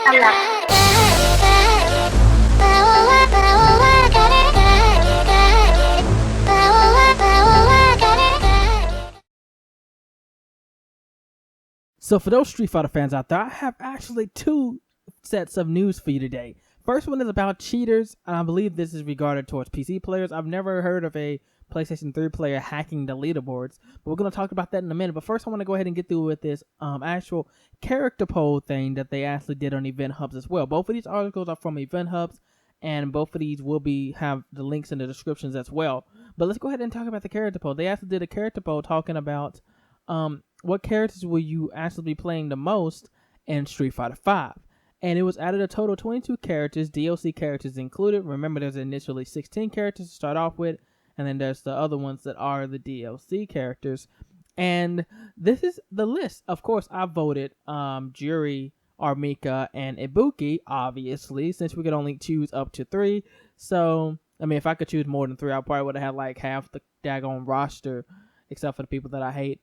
So for those Street Fighter fans out there, I have actually two sets of news for you today. First one is about cheaters, and I believe this is regarded towards PC players. I've never heard of a PlayStation 3 player hacking the leaderboards, but we're going to talk about that in a minute. But first I want to go ahead and get through with this actual character poll thing that they actually did on Event Hubs as well. Both of these articles are from Event Hubs, and both of these will have the links in the descriptions as well. But let's go ahead and talk about the character poll. They actually did a character poll talking about what characters will you actually be playing the most in Street Fighter V. And it was added a total of 22 characters, DLC characters included. Remember, there's initially 16 characters to start off with, and then there's the other ones that are the DLC characters. And this is the list. Of course, I voted Juri, Armika, and Ibuki, obviously, since we could only choose up to 3. So, I mean, if I could choose more than 3, I probably would have had like half the daggone roster, except for the people that I hate,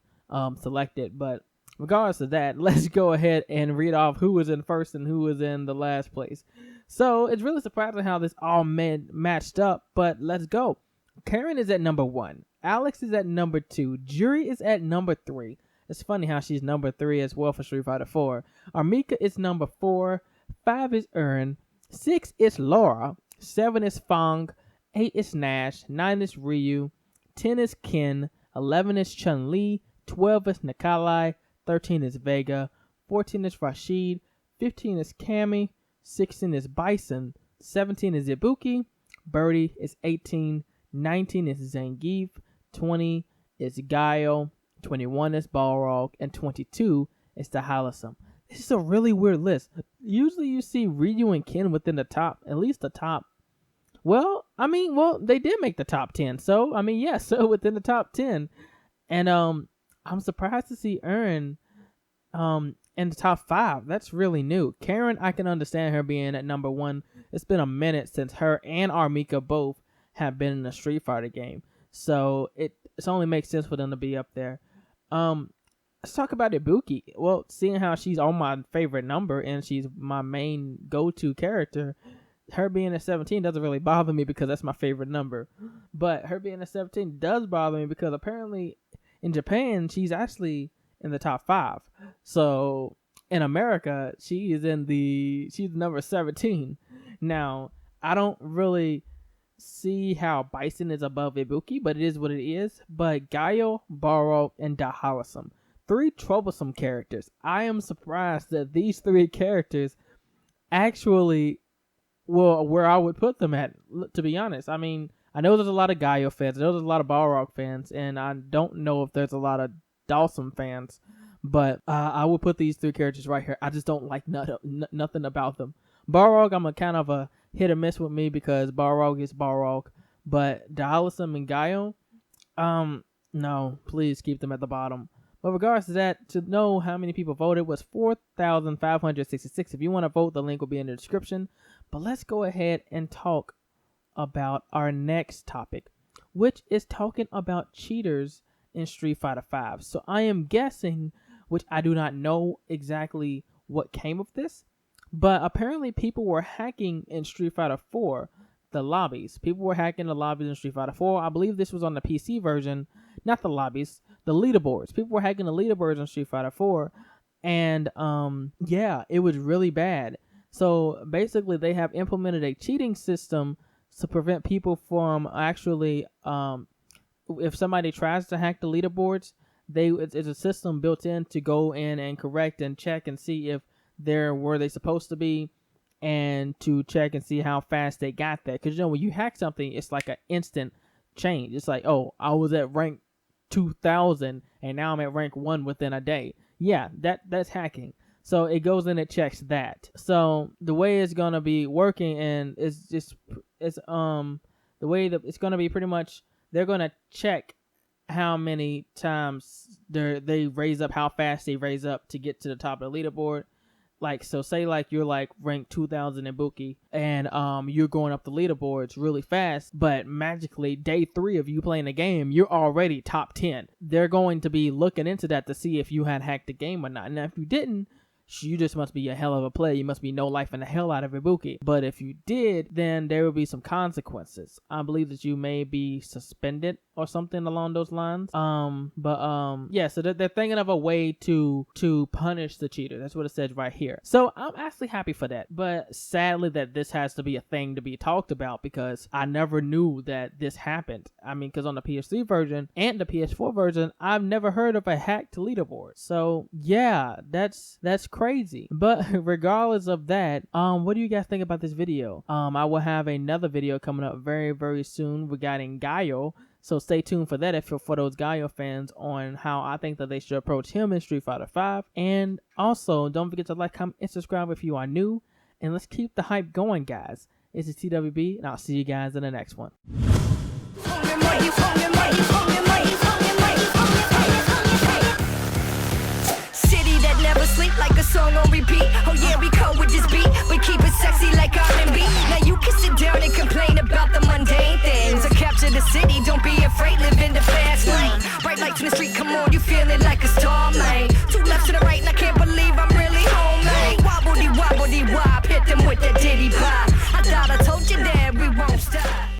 selected. But regardless of that, let's go ahead and read off who was in first and who was in the last place. So it's really surprising how this all matched up, but let's go. Karen is at number 1. Alex is at number 2. Juri is at number 3. It's funny how she's number 3 as well for Street Fighter 4. Armika is number 4. 5 is Ern. 6 is Laura. 7 is Fong. 8 is Nash. 9 is Ryu. 10 is Ken. 11 is Chun-Li. 12 is Nikolai. 13 is Vega. 14 is Rashid. 15 is Cammy. 16 is Bison. 17 is Ibuki. Birdie is 18. 19 is Zangief. 20 is Gaio. 21 is Balrog. And 22 is Dhalsim. This is a really weird list. Usually you see Ryu and Ken within the top, at least the top. Well, they did make the top 10. So, so within the top 10. And I'm surprised to see Ern in the top 5. That's really new. Karen, I can understand her being at number 1. It's been a minute since her and Armika both have been in a Street Fighter game. So it only makes sense for them to be up there. Let's talk about Ibuki. Well, seeing how she's on my favorite number and she's my main go-to character, her being at 17 doesn't really bother me because that's my favorite number. But her being at 17 does bother me because apparently in Japan, she's actually in the top 5. So in America, she's number 17. Now, I don't really see how Bison is above Ibuki, but it is what it is. But Gaio, Balrog, and Dhalsim, 3 troublesome characters. I am surprised that these 3 characters actually where I would put them at, to be honest. I mean, I know there's a lot of Gaio fans. I know there's a lot of Balrog fans, and I don't know if there's a lot of Dhalsim fans, but I will put these 3 characters right here. I just don't like nothing about them. Balrog, I'm a kind of a hit or miss with me because Balrog is Balrog, but Dhalsim and Gaio, no, please keep them at the bottom. But regards to that, to know how many people voted was 4,566. If you want to vote, the link will be in the description. But let's go ahead and talk about our next topic, which is talking about cheaters in Street Fighter V. So I am guessing, which I do not know exactly what came of this, but apparently people were hacking in Street Fighter 4 the lobbies. People were hacking the lobbies in Street Fighter 4. I believe this was on the PC version, not the lobbies, the leaderboards. People were hacking the leaderboards in Street Fighter 4, and yeah, it was really bad. So basically, they have implemented a cheating system to prevent people from actually, if somebody tries to hack the leaderboards, it's a system built in to go in and correct and check and see if they're where they supposed to be, and to check and see how fast they got there. Because when you hack something, it's like an instant change. It's like, oh, I was at rank 2000 and now I'm at rank 1 within a day. Yeah, that's hacking. So it goes in and checks that. So the way it's gonna be working, and the way that it's gonna be, pretty much they're gonna check how many times they raise up, how fast they raise up to get to the top of the leaderboard. Like, so say like you're like rank 2000 in Ibuki, and you're going up the leaderboards really fast, but magically day 3 of you playing the game, you're already top 10. They're going to be looking into that to see if you had hacked the game or not. And if you didn't, you just must be a hell of a player. You must be no life in the hell out of Ibuki. But if you did, then there will be some consequences. I believe that you may be suspended or something along those lines. Yeah, so they're thinking of a way to punish the cheater. That's what it says right here. So I'm actually happy for that. But sadly that this has to be a thing to be talked about, because I never knew that this happened. I mean, because on the PS3 version and the PS4 version, I've never heard of a hacked leaderboard. So yeah, that's crazy. But regardless of that, what do you guys think about this video? I will have another video coming up very, very soon regarding Gaio. So stay tuned for that if you're for those Gaio fans, on how I think that they should approach him in Street Fighter V. And also, don't forget to like, comment, and subscribe if you are new. And let's keep the hype going, guys. This is TWB, and I'll see you guys in the next one. City that never sleep, like a song on repeat. Oh yeah, we come with this beat, we keep it sexy like R&B. Now you can sit down and complain about the mundane things, or capture the city. Don't be afraid, live in the fast lane. Bright lights in the street, come on, you feeling like a star.